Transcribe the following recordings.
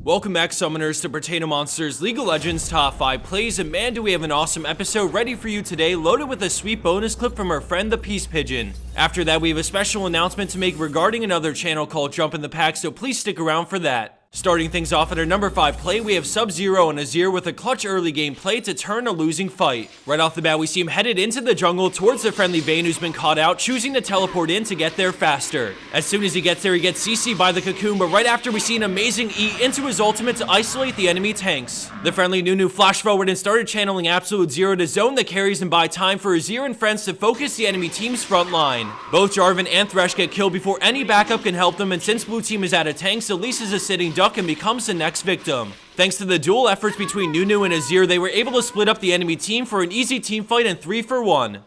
Welcome back, Summoners, to Potato Monsters League of Legends Top 5 Plays, and man, do we have an awesome episode ready for you today, loaded with a sweet bonus clip from our friend ThePeacePigeon. After that, we have a special announcement to make regarding another channel called Jump in the Pack, so please stick around for that. Starting things off at our number 5 play, we have Sub-Zero and Azir with a clutch early game play to turn a losing fight. Right off the bat, we see him headed into the jungle towards the friendly Vayne who's been caught out, choosing to teleport in to get there faster. As soon as he gets there, he gets CC'd by the cocoon, but right after we see an amazing E into his ultimate to isolate the enemy tanks. The friendly Nunu flashed forward and started channeling Absolute Zero to zone the carries and buy time for Azir and friends to focus the enemy team's front line. Both Jarvan and Thresh get killed before any backup can help them, and since blue team is out of tanks, Elise is a sitting duck and becomes the next victim. Thanks to the dual efforts between Nunu and Azir, they were able to split up the enemy team for an easy team fight and 3-for-1.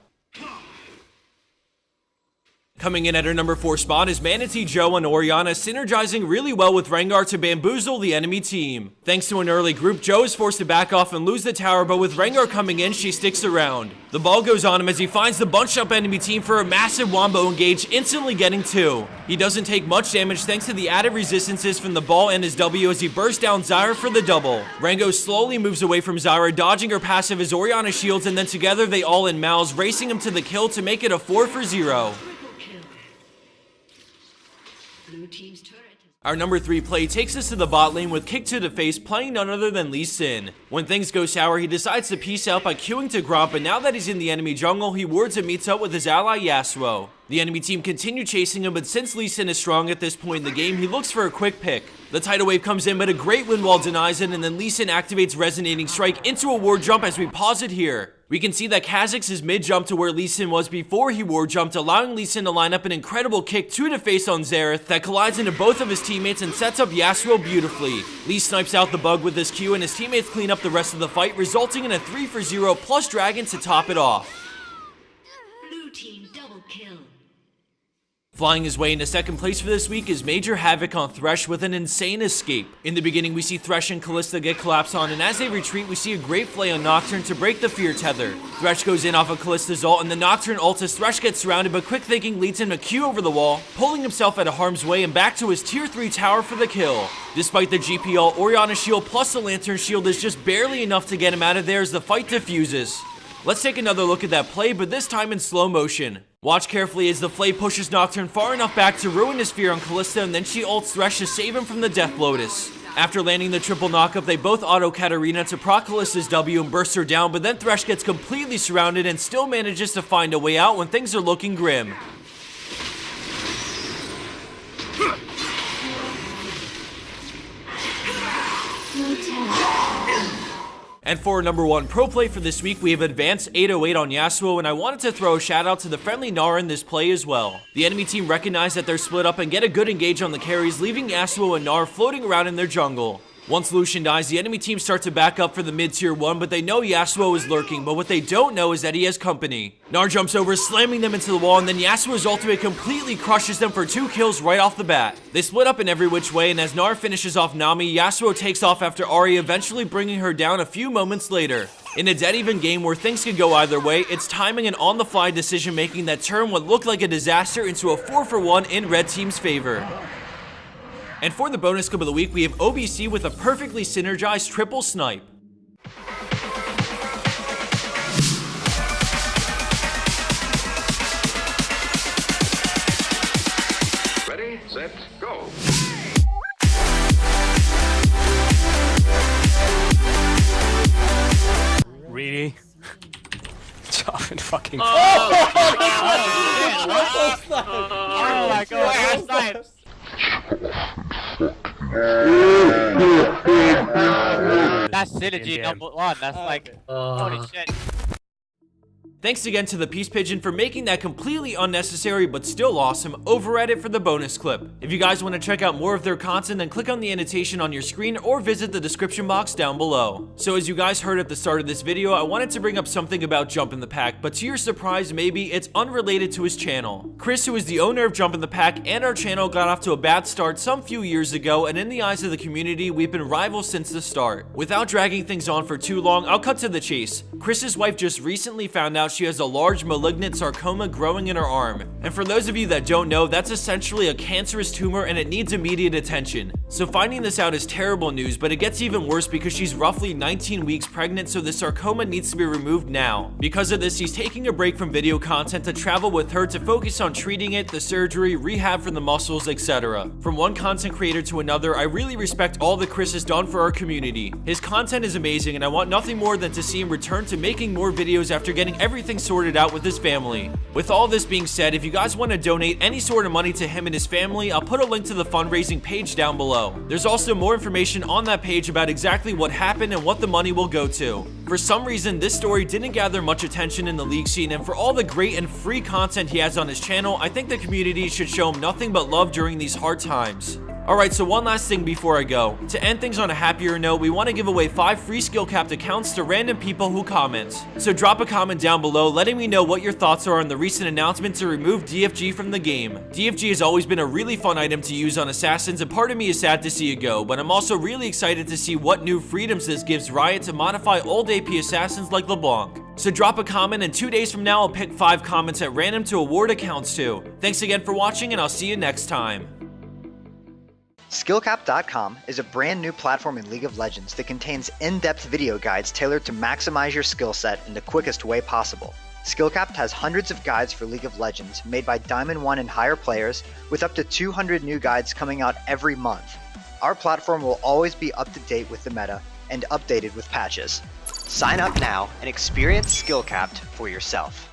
Coming in at our number 4 spot is Manatee Joe and Orianna, synergizing really well with Rengar to bamboozle the enemy team. Thanks to an early group, Joe is forced to back off and lose the tower, but with Rengar coming in, she sticks around. The ball goes on him as he finds the bunched up enemy team for a massive wombo engage, instantly getting 2. He doesn't take much damage thanks to the added resistances from the ball and his W as he bursts down Zyra for the double. Rango slowly moves away from Zyra, dodging her passive as Orianna shields, and then together they all in mouths, racing him to the kill to make it a 4-for-0. Our number 3 play takes us to the bot lane with Kick to the Face playing none other than Lee Sin. When things go sour, he decides to peace out by queuing to Gromp, but now that he's in the enemy jungle, he wards and meets up with his ally Yasuo. The enemy team continue chasing him, but since Lee Sin is strong at this point in the game, he looks for a quick pick. The tidal wave comes in, but a great wind wall denies it, and then Lee Sin activates Resonating Strike into a ward jump as we pause it here. We can see that Kha'Zix is mid-jump to where Lee Sin was before he ward jumped, allowing Lee Sin to line up an incredible kick to the face on Xerath that collides into both of his teammates and sets up Yasuo beautifully. Lee snipes out the bug with his Q, and his teammates clean up the rest of the fight, resulting in a 3-for-0 plus dragon to top it off. Blue team double kill. Flying his way into second place for this week is Major Havoc on Thresh with an insane escape. In the beginning, we see Thresh and Kalista get collapsed on, and as they retreat, we see a great play on Nocturne to break the fear tether. Thresh goes in off of Kalista's ult, and the Nocturne ult as Thresh gets surrounded, but quick thinking leads him to Q over the wall, pulling himself out of harm's way and back to his tier 3 tower for the kill. Despite the GP ult, Orianna's shield plus the Lantern shield is just barely enough to get him out of there as the fight diffuses. Let's take another look at that play, but this time in slow motion. Watch carefully as the Flay pushes Nocturne far enough back to ruin his fear on Kalista, and then she ults Thresh to save him from the Death Lotus. After landing the triple knockup, they both auto Katarina to proc Kalista's W and burst her down, but then Thresh gets completely surrounded and still manages to find a way out when things are looking grim. And for our number 1 pro play for this week, we have Advanced 808 on Yasuo, and I wanted to throw a shout out to the friendly Gnar in this play as well. The enemy team recognize that they're split up and get a good engage on the carries, leaving Yasuo and Gnar floating around in their jungle. Once Lucian dies, the enemy team starts to back up for the mid-tier 1, but they know Yasuo is lurking, but what they don't know is that he has company. Gnar jumps over, slamming them into the wall, and then Yasuo's ultimate completely crushes them for 2 kills right off the bat. They split up in every which way, and as Gnar finishes off Nami, Yasuo takes off after Ahri, eventually bringing her down a few moments later. In a dead-even game where things could go either way, it's timing and on-the-fly decision-making that turned what looked like a disaster into a 4-for-1 in red team's favor. And for the bonus clip of the week, we have OBC with a perfectly synergized triple snipe. Ready, set, go. Really? Chopping fucking. Oh my god, snipes! That's synergy number 1. That's like, holy shit. Thanks again to ThePeacePigeon for making that completely unnecessary but still awesome over edit for the bonus clip. If you guys want to check out more of their content, then click on the annotation on your screen or visit the description box down below. So as you guys heard at the start of this video, I wanted to bring up something about Jump in the Pack, but to your surprise, maybe it's unrelated to his channel. Chris, who is the owner of Jump in the Pack and our channel, got off to a bad start some few years ago, and in the eyes of the community, we've been rivals since the start. Without dragging things on for too long, I'll cut to the chase. Chris's wife just recently found out she has a large malignant sarcoma growing in her arm. And for those of you that don't know, that's essentially a cancerous tumor and it needs immediate attention. So finding this out is terrible news, but it gets even worse because she's roughly 19 weeks pregnant, so the sarcoma needs to be removed now. Because of this, he's taking a break from video content to travel with her to focus on treating it, the surgery, rehab for the muscles, etc. From one content creator to another, I really respect all that Chris has done for our community. His content is amazing, and I want nothing more than to see him return to making more videos after getting everything sorted out with his family. With all this being said, if you guys want to donate any sort of money to him and his family, I'll put a link to the fundraising page down below. There's also more information on that page about exactly what happened and what the money will go to. For some reason, this story didn't gather much attention in the league scene, and for all the great and free content he has on his channel, I think the community should show him nothing but love during these hard times. Alright, so one last thing before I go. To end things on a happier note, we want to give away 5 free skill capped accounts to random people who comment. So drop a comment down below letting me know what your thoughts are on the recent announcement to remove DFG from the game. DFG has always been a really fun item to use on assassins, and part of me is sad to see it go, but I'm also really excited to see what new freedoms this gives Riot to modify old AP assassins like LeBlanc. So drop a comment, and 2 days from now I'll pick 5 comments at random to award accounts to. Thanks again for watching, and I'll see you next time. Skillcap.com is a brand new platform in League of Legends that contains in-depth video guides tailored to maximize your skill set in the quickest way possible. Skillcap has hundreds of guides for League of Legends made by Diamond 1 and higher players, with up to 200 new guides coming out every month. Our platform will always be up to date with the meta and updated with patches. Sign up now and experience Skillcapped for yourself.